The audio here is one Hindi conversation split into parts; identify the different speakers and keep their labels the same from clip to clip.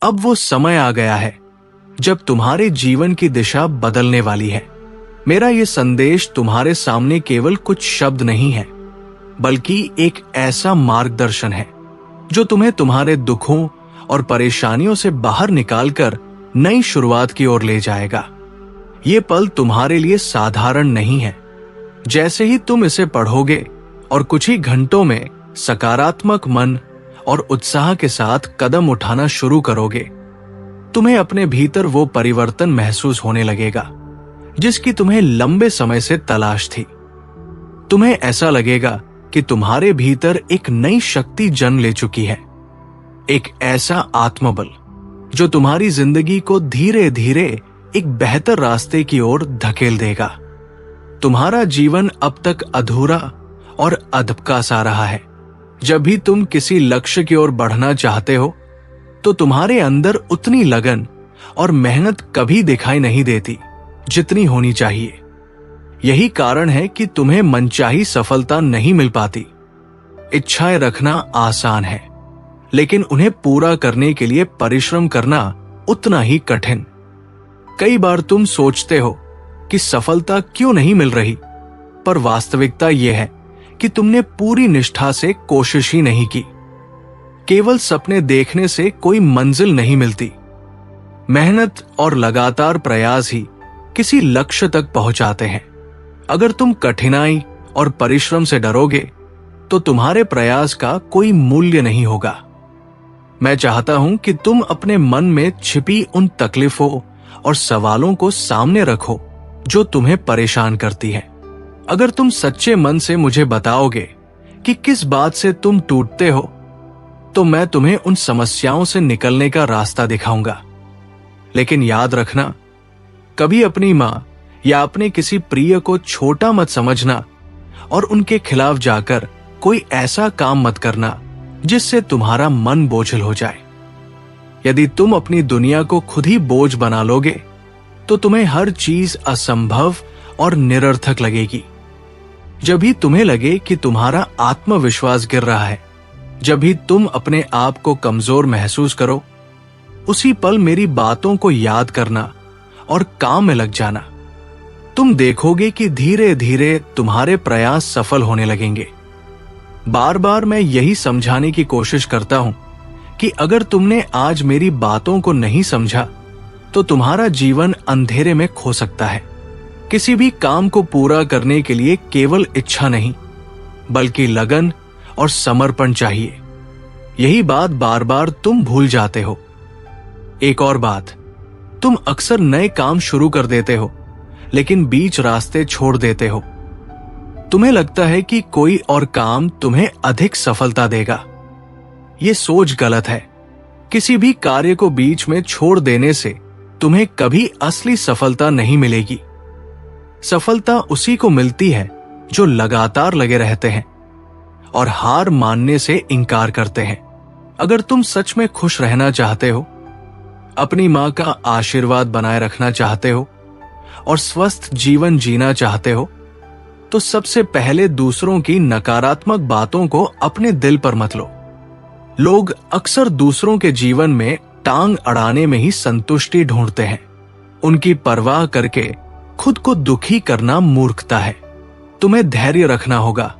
Speaker 1: अब वो समय आ गया है जब तुम्हारे जीवन की दिशा बदलने वाली है। मेरा ये संदेश तुम्हारे सामने केवल कुछ शब्द नहीं है, बल्कि एक ऐसा मार्गदर्शन है जो तुम्हें तुम्हारे दुखों और परेशानियों से बाहर निकालकर नई शुरुआत की ओर ले जाएगा। ये पल तुम्हारे लिए साधारण नहीं है। जैसे ही तुम इसे पढ़ोगे और कुछ ही घंटों में सकारात्मक मन और उत्साह के साथ कदम उठाना शुरू करोगे, तुम्हें अपने भीतर वो परिवर्तन महसूस होने लगेगा जिसकी तुम्हें लंबे समय से तलाश थी। तुम्हें ऐसा लगेगा कि तुम्हारे भीतर एक नई शक्ति जन्म ले चुकी है, एक ऐसा आत्मबल जो तुम्हारी जिंदगी को धीरे धीरे एक बेहतर रास्ते की ओर धकेल देगा। तुम्हारा जीवन अब तक अधूरा और अधपका सा रहा है। जब भी तुम किसी लक्ष्य की ओर बढ़ना चाहते हो तो तुम्हारे अंदर उतनी लगन और मेहनत कभी दिखाई नहीं देती जितनी होनी चाहिए। यही कारण है कि तुम्हें मनचाही सफलता नहीं मिल पाती। इच्छाएं रखना आसान है, लेकिन उन्हें पूरा करने के लिए परिश्रम करना उतना ही कठिन। कई बार तुम सोचते हो कि सफलता क्यों नहीं मिल रही, पर वास्तविकता यह है कि तुमने पूरी निष्ठा से कोशिश ही नहीं की। केवल सपने देखने से कोई मंजिल नहीं मिलती। मेहनत और लगातार प्रयास ही किसी लक्ष्य तक पहुंचाते हैं। अगर तुम कठिनाई और परिश्रम से डरोगे तो तुम्हारे प्रयास का कोई मूल्य नहीं होगा। मैं चाहता हूं कि तुम अपने मन में छिपी उन तकलीफों और सवालों को सामने रखो जो तुम्हें परेशान करती है। अगर तुम सच्चे मन से मुझे बताओगे कि किस बात से तुम टूटते हो, तो मैं तुम्हें उन समस्याओं से निकलने का रास्ता दिखाऊंगा। लेकिन याद रखना, कभी अपनी मां या अपने किसी प्रिय को छोटा मत समझना और उनके खिलाफ जाकर कोई ऐसा काम मत करना जिससे तुम्हारा मन बोझिल हो जाए। यदि तुम अपनी दुनिया को खुद ही बोझ बना लोगे तो तुम्हें हर चीज असंभव और निरर्थक लगेगी। जब भी तुम्हें लगे कि तुम्हारा आत्मविश्वास गिर रहा है, जब भी तुम अपने आप को कमजोर महसूस करो, उसी पल मेरी बातों को याद करना और काम में लग जाना। तुम देखोगे कि धीरे धीरे तुम्हारे प्रयास सफल होने लगेंगे। बार बार मैं यही समझाने की कोशिश करता हूं कि अगर तुमने आज मेरी बातों को नहीं समझा तो तुम्हारा जीवन अंधेरे में खो सकता है। किसी भी काम को पूरा करने के लिए केवल इच्छा नहीं, बल्कि लगन और समर्पण चाहिए। यही बात बार बार तुम भूल जाते हो। एक और बात, तुम अक्सर नए काम शुरू कर देते हो लेकिन बीच रास्ते छोड़ देते हो। तुम्हें लगता है कि कोई और काम तुम्हें अधिक सफलता देगा। ये सोच गलत है। किसी भी कार्य को बीच में छोड़ देने से तुम्हें कभी असली सफलता नहीं मिलेगी। सफलता उसी को मिलती है जो लगातार लगे रहते हैं और हार मानने से इनकार करते हैं। अगर तुम सच में खुश रहना चाहते हो, अपनी मां का आशीर्वाद बनाए रखना चाहते हो और स्वस्थ जीवन जीना चाहते हो, तो सबसे पहले दूसरों की नकारात्मक बातों को अपने दिल पर मत लो। लोग अक्सर दूसरों के जीवन में टांग अड़ाने में ही संतुष्टि ढूंढते हैं। उनकी परवाह करके खुद को दुखी करना मूर्खता है। तुम्हें धैर्य रखना होगा,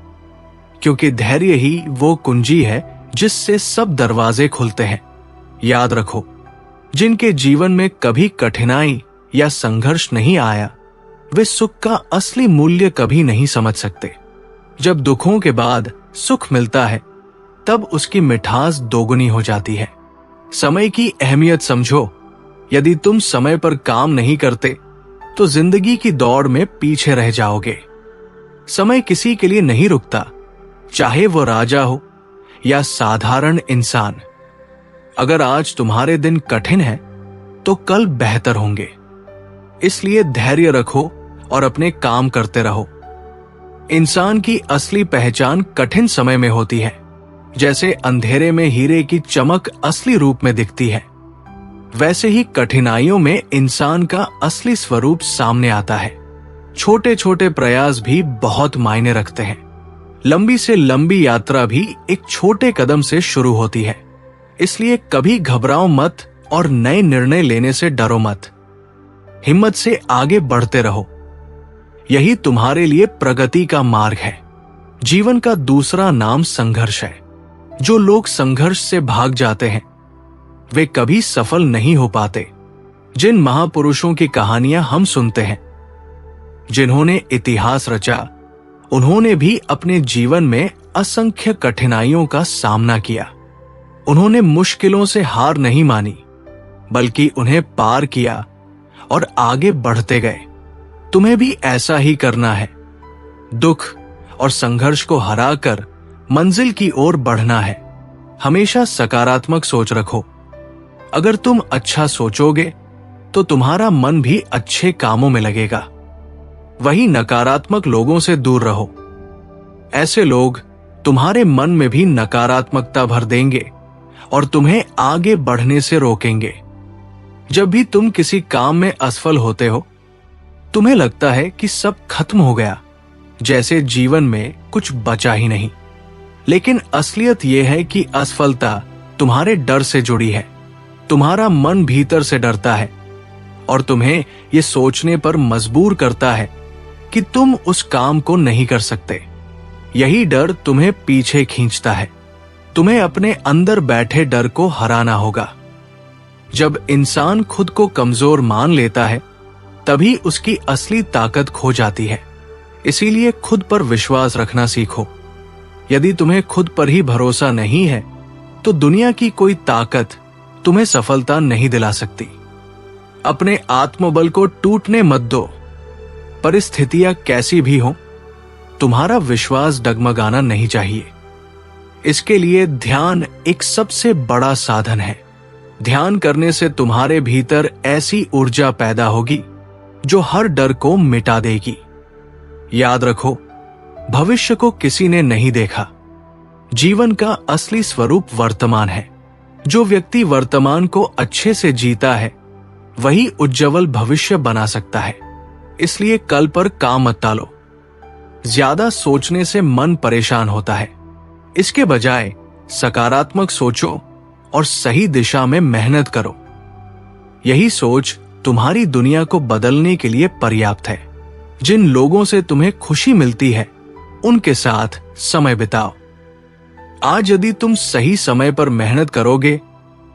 Speaker 1: क्योंकि धैर्य ही वो कुंजी है जिससे सब दरवाजे खुलते हैं। याद रखो, जिनके जीवन में कभी कठिनाई या संघर्ष नहीं आया, वे सुख का असली मूल्य कभी नहीं समझ सकते। जब दुखों के बाद सुख मिलता है, तब उसकी मिठास दोगुनी हो जाती है। समय की अहमियत समझो। यदि तुम समय पर काम नहीं करते तो जिंदगी की दौड़ में पीछे रह जाओगे। समय किसी के लिए नहीं रुकता, चाहे वो राजा हो या साधारण इंसान। अगर आज तुम्हारे दिन कठिन है तो कल बेहतर होंगे। इसलिए धैर्य रखो और अपने काम करते रहो। इंसान की असली पहचान कठिन समय में होती है। जैसे अंधेरे में हीरे की चमक असली रूप में दिखती है, वैसे ही कठिनाइयों में इंसान का असली स्वरूप सामने आता है। छोटे छोटे प्रयास भी बहुत मायने रखते हैं। लंबी से लंबी यात्रा भी एक छोटे कदम से शुरू होती है। इसलिए कभी घबराओ मत और नए निर्णय लेने से डरो मत। हिम्मत से आगे बढ़ते रहो। यही तुम्हारे लिए प्रगति का मार्ग है। जीवन का दूसरा नाम संघर्ष है। जो लोग संघर्ष से भाग जाते हैं वे कभी सफल नहीं हो पाते। जिन महापुरुषों की कहानियां हम सुनते हैं, जिन्होंने इतिहास रचा, उन्होंने भी अपने जीवन में असंख्य कठिनाइयों का सामना किया। उन्होंने मुश्किलों से हार नहीं मानी, बल्कि उन्हें पार किया और आगे बढ़ते गए। तुम्हें भी ऐसा ही करना है। दुख और संघर्ष को हराकर मंजिल की ओर बढ़ना है। हमेशा सकारात्मक सोच रखो। अगर तुम अच्छा सोचोगे तो तुम्हारा मन भी अच्छे कामों में लगेगा। वही नकारात्मक लोगों से दूर रहो। ऐसे लोग तुम्हारे मन में भी नकारात्मकता भर देंगे और तुम्हें आगे बढ़ने से रोकेंगे। जब भी तुम किसी काम में असफल होते हो, तुम्हें लगता है कि सब खत्म हो गया, जैसे जीवन में कुछ बचा ही नहीं। लेकिन असलियत यह है कि असफलता तुम्हारे डर से जुड़ी है। तुम्हारा मन भीतर से डरता है और तुम्हें यह सोचने पर मजबूर करता है कि तुम उस काम को नहीं कर सकते। यही डर तुम्हें पीछे खींचता है। तुम्हें अपने अंदर बैठे डर को हराना होगा। जब इंसान खुद को कमजोर मान लेता है, तभी उसकी असली ताकत खो जाती है। इसीलिए खुद पर विश्वास रखना सीखो। यदि तुम्हें खुद पर ही भरोसा नहीं है, तो दुनिया की कोई ताकत तुम्हें सफलता नहीं दिला सकती। अपने आत्मबल को टूटने मत दो। परिस्थितियां कैसी भी हो, तुम्हारा विश्वास डगमगाना नहीं चाहिए। इसके लिए ध्यान एक सबसे बड़ा साधन है। ध्यान करने से तुम्हारे भीतर ऐसी ऊर्जा पैदा होगी जो हर डर को मिटा देगी। याद रखो, भविष्य को किसी ने नहीं देखा। जीवन का असली स्वरूप वर्तमान है। जो व्यक्ति वर्तमान को अच्छे से जीता है, वही उज्जवल भविष्य बना सकता है। इसलिए कल पर काम मत टालो। ज्यादा सोचने से मन परेशान होता है। इसके बजाय सकारात्मक सोचो और सही दिशा में मेहनत करो। यही सोच तुम्हारी दुनिया को बदलने के लिए पर्याप्त है। जिन लोगों से तुम्हें खुशी मिलती है, उनके साथ समय बिताओ। आज यदि तुम सही समय पर मेहनत करोगे,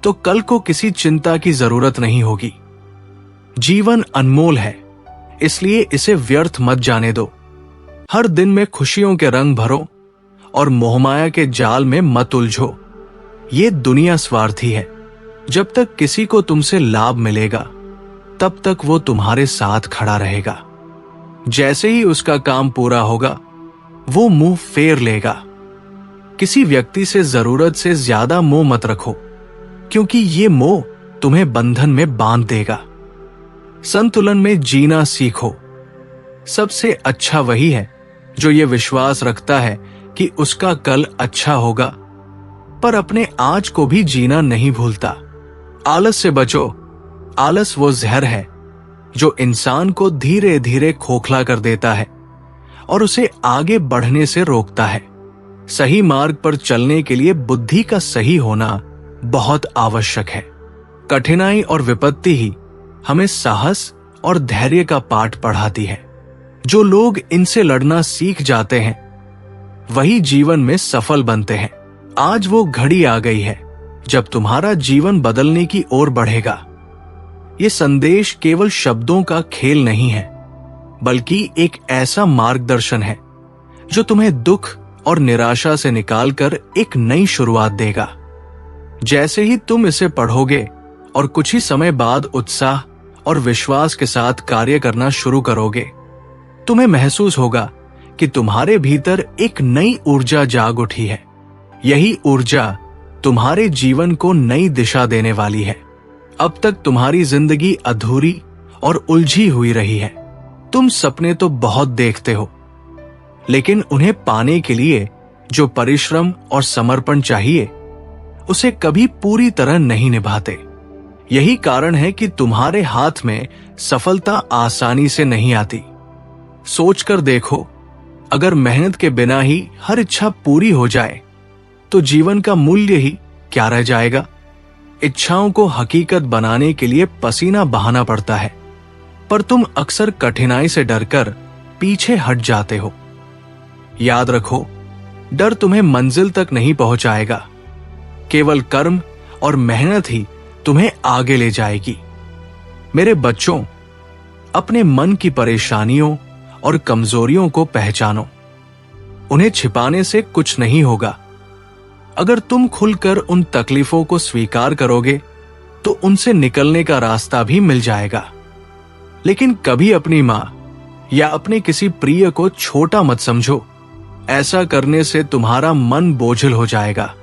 Speaker 1: तो कल को किसी चिंता की जरूरत नहीं होगी। जीवन अनमोल है, इसलिए इसे व्यर्थ मत जाने दो। हर दिन में खुशियों के रंग भरो और मोहमाया के जाल में मत उलझो। ये दुनिया स्वार्थी है। जब तक किसी को तुमसे लाभ मिलेगा, तब तक वो तुम्हारे साथ खड़ा रहेगा। जैसे ही उसका काम पूरा होगा, वो मुंह फेर लेगा। किसी व्यक्ति से जरूरत से ज्यादा मोह मत रखो, क्योंकि ये मोह तुम्हें बंधन में बांध देगा। संतुलन में जीना सीखो। सबसे अच्छा वही है जो ये विश्वास रखता है कि उसका कल अच्छा होगा, पर अपने आज को भी जीना नहीं भूलता। आलस से बचो। आलस वो जहर है जो इंसान को धीरे धीरे खोखला कर देता है और उसे आगे बढ़ने से रोकता है। सही मार्ग पर चलने के लिए बुद्धि का सही होना बहुत आवश्यक है। कठिनाई और विपत्ति ही हमें साहस और धैर्य का पाठ पढ़ाती है। जो लोग इनसे लड़ना सीख जाते हैं, वही जीवन में सफल बनते हैं। आज वो घड़ी आ गई है जब तुम्हारा जीवन बदलने की ओर बढ़ेगा। ये संदेश केवल शब्दों का खेल नहीं है, बल्कि एक ऐसा मार्गदर्शन है जो तुम्हें दुख और निराशा से निकालकर एक नई शुरुआत देगा। जैसे ही तुम इसे पढ़ोगे और कुछ ही समय बाद उत्साह और विश्वास के साथ कार्य करना शुरू करोगे, तुम्हें महसूस होगा कि तुम्हारे भीतर एक नई ऊर्जा जाग उठी है। यही ऊर्जा तुम्हारे जीवन को नई दिशा देने वाली है। अब तक तुम्हारी जिंदगी अधूरी और उलझी हुई रही है। तुम सपने तो बहुत देखते हो, लेकिन उन्हें पाने के लिए जो परिश्रम और समर्पण चाहिए, उसे कभी पूरी तरह नहीं निभाते। यही कारण है कि तुम्हारे हाथ में सफलता आसानी से नहीं आती। सोचकर देखो, अगर मेहनत के बिना ही हर इच्छा पूरी हो जाए, तो जीवन का मूल्य ही क्या रह जाएगा। इच्छाओं को हकीकत बनाने के लिए पसीना बहाना पड़ता है, पर तुम अक्सर कठिनाई से डरकर पीछे हट जाते हो। याद रखो, डर तुम्हें मंजिल तक नहीं पहुंचाएगा। केवल कर्म और मेहनत ही तुम्हें आगे ले जाएगी। मेरे बच्चों, अपने मन की परेशानियों और कमजोरियों को पहचानो। उन्हें छिपाने से कुछ नहीं होगा। अगर तुम खुलकर उन तकलीफों को स्वीकार करोगे तो उनसे निकलने का रास्ता भी मिल जाएगा। लेकिन कभी अपनी मां या अपने किसी प्रिय को छोटा मत समझो। ऐसा करने से तुम्हारा मन बोझिल हो जाएगा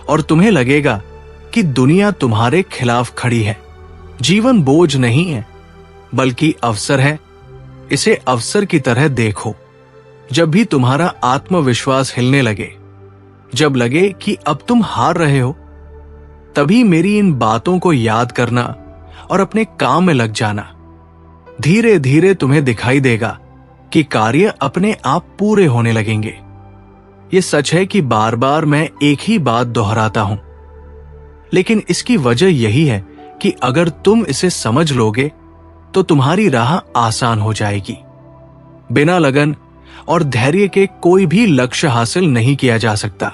Speaker 1: और तुम्हें लगेगा कि दुनिया तुम्हारे खिलाफ खड़ी है। जीवन बोझ नहीं है, बल्कि अवसर है। इसे अवसर की तरह देखो। जब भी तुम्हारा आत्मविश्वास हिलने लगे, जब लगे कि अब तुम हार रहे हो, तभी मेरी इन बातों को याद करना और अपने काम में लग जाना। धीरे धीरे तुम्हें दिखाई देगा कि कार्य अपने आप पूरे होने लगेंगे। ये सच है कि बार बार मैं एक ही बात दोहराता हूं, लेकिन इसकी वजह यही है कि अगर तुम इसे समझ लोगे तो तुम्हारी राह आसान हो जाएगी। बिना लगन और धैर्य के कोई भी लक्ष्य हासिल नहीं किया जा सकता।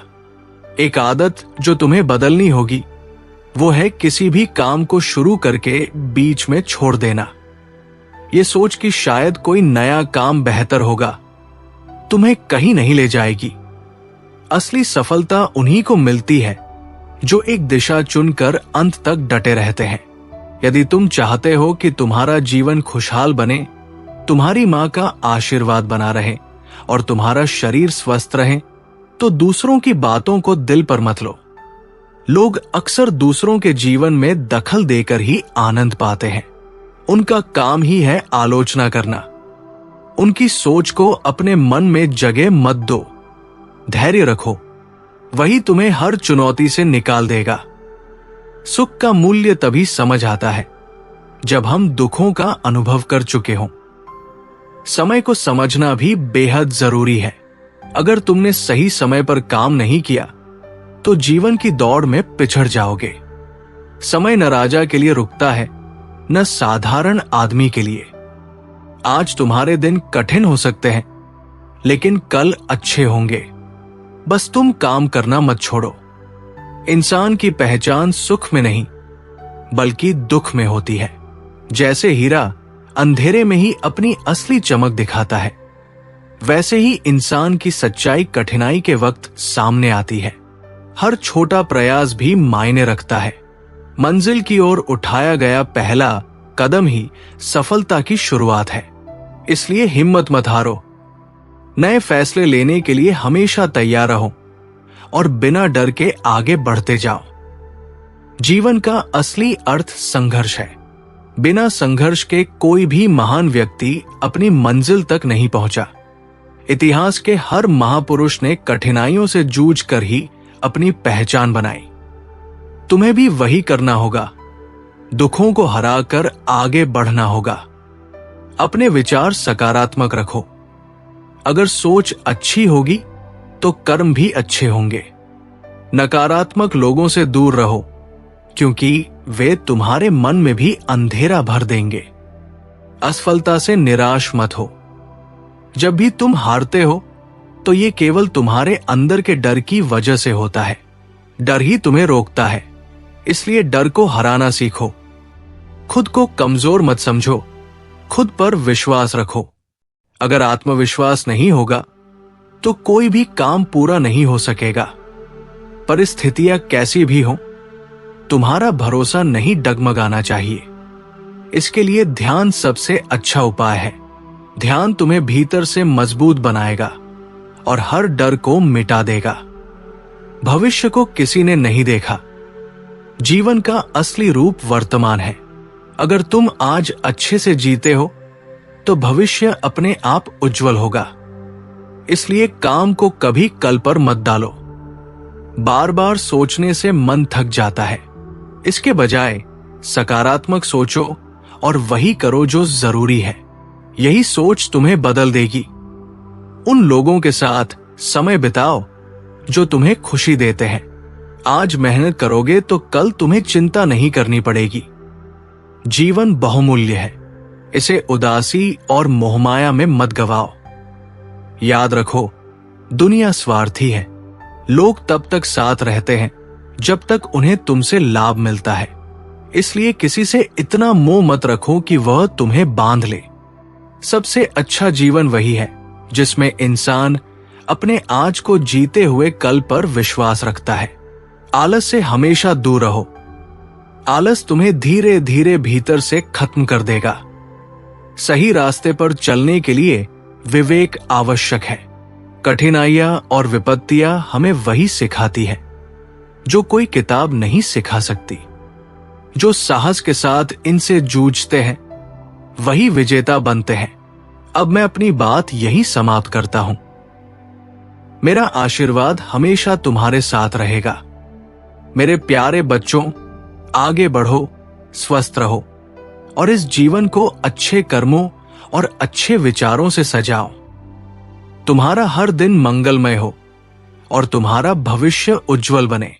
Speaker 1: एक आदत जो तुम्हें बदलनी होगी वो है किसी भी काम को शुरू करके बीच में छोड़ देना। ये सोच कि शायद कोई नया काम बेहतर होगा, तुम्हें कहीं नहीं ले जाएगी। असली सफलता उन्हीं को मिलती है जो एक दिशा चुनकर अंत तक डटे रहते हैं। यदि तुम चाहते हो कि तुम्हारा जीवन खुशहाल बने, तुम्हारी मां का आशीर्वाद बना रहे और तुम्हारा शरीर स्वस्थ रहे, तो दूसरों की बातों को दिल पर मत लो। लोग अक्सर दूसरों के जीवन में दखल देकर ही आनंद पाते हैं। उनका काम ही है आलोचना करना। उनकी सोच को अपने मन में जगह मत दो। धैर्य रखो, वही तुम्हें हर चुनौती से निकाल देगा। सुख का मूल्य तभी समझ आता है जब हम दुखों का अनुभव कर चुके हों। समय को समझना भी बेहद जरूरी है। अगर तुमने सही समय पर काम नहीं किया तो जीवन की दौड़ में पिछड़ जाओगे। समय न राजा के लिए रुकता है, न साधारण आदमी के लिए। आज तुम्हारे दिन कठिन हो सकते हैं, लेकिन कल अच्छे होंगे। बस तुम काम करना मत छोड़ो। इंसान की पहचान सुख में नहीं, बल्कि दुख में होती है। जैसे हीरा अंधेरे में ही अपनी असली चमक दिखाता है, वैसे ही इंसान की सच्चाई कठिनाई के वक्त सामने आती है। हर छोटा प्रयास भी मायने रखता है। मंजिल की ओर उठाया गया पहला कदम ही सफलता की शुरुआत है। इसलिए हिम्मत मत हारो। नए फैसले लेने के लिए हमेशा तैयार रहो और बिना डर के आगे बढ़ते जाओ। जीवन का असली अर्थ संघर्ष है। बिना संघर्ष के कोई भी महान व्यक्ति अपनी मंजिल तक नहीं पहुंचा। इतिहास के हर महापुरुष ने कठिनाइयों से जूझकर ही अपनी पहचान बनाई। तुम्हें भी वही करना होगा। दुखों को हराकर आगे बढ़ना होगा। अपने विचार सकारात्मक रखो। अगर सोच अच्छी होगी तो कर्म भी अच्छे होंगे। नकारात्मक लोगों से दूर रहो, क्योंकि वे तुम्हारे मन में भी अंधेरा भर देंगे। असफलता से निराश मत हो। जब भी तुम हारते हो तो ये केवल तुम्हारे अंदर के डर की वजह से होता है। डर ही तुम्हें रोकता है, इसलिए डर को हराना सीखो। खुद को कमजोर मत समझो, खुद पर विश्वास रखो। अगर आत्मविश्वास नहीं होगा तो कोई भी काम पूरा नहीं हो सकेगा। परिस्थितियां कैसी भी हो, तुम्हारा भरोसा नहीं डगमगाना चाहिए। इसके लिए ध्यान सबसे अच्छा उपाय है। ध्यान तुम्हें भीतर से मजबूत बनाएगा और हर डर को मिटा देगा। भविष्य को किसी ने नहीं देखा। जीवन का असली रूप वर्तमान है। अगर तुम आज अच्छे से जीते हो तो भविष्य अपने आप उज्जवल होगा। इसलिए काम को कभी कल पर मत डालो। बार बार सोचने से मन थक जाता है। इसके बजाय सकारात्मक सोचो और वही करो जो जरूरी है। यही सोच तुम्हें बदल देगी। उन लोगों के साथ समय बिताओ जो तुम्हें खुशी देते हैं। आज मेहनत करोगे तो कल तुम्हें चिंता नहीं करनी पड़ेगी। जीवन बहुमूल्य है, इसे उदासी और मोहमाया में मत गवाओ। याद रखो, दुनिया स्वार्थी है। लोग तब तक साथ रहते हैं जब तक उन्हें तुमसे लाभ मिलता है। इसलिए किसी से इतना मोह मत रखो कि वह तुम्हें बांध ले। सबसे अच्छा जीवन वही है जिसमें इंसान अपने आज को जीते हुए कल पर विश्वास रखता है। आलस से हमेशा दूर रहो। आलस तुम्हें धीरे धीरे भीतर से खत्म कर देगा। सही रास्ते पर चलने के लिए विवेक आवश्यक है। कठिनाइयां और विपत्तियां हमें वही सिखाती है जो कोई किताब नहीं सिखा सकती। जो साहस के साथ इनसे जूझते हैं वही विजेता बनते हैं। अब मैं अपनी बात यही समाप्त करता हूं। मेरा आशीर्वाद हमेशा तुम्हारे साथ रहेगा। मेरे प्यारे बच्चों, आगे बढ़ो, स्वस्थ रहो और इस जीवन को अच्छे कर्मों और अच्छे विचारों से सजाओ। तुम्हारा हर दिन मंगलमय हो और तुम्हारा भविष्य उज्जवल बने।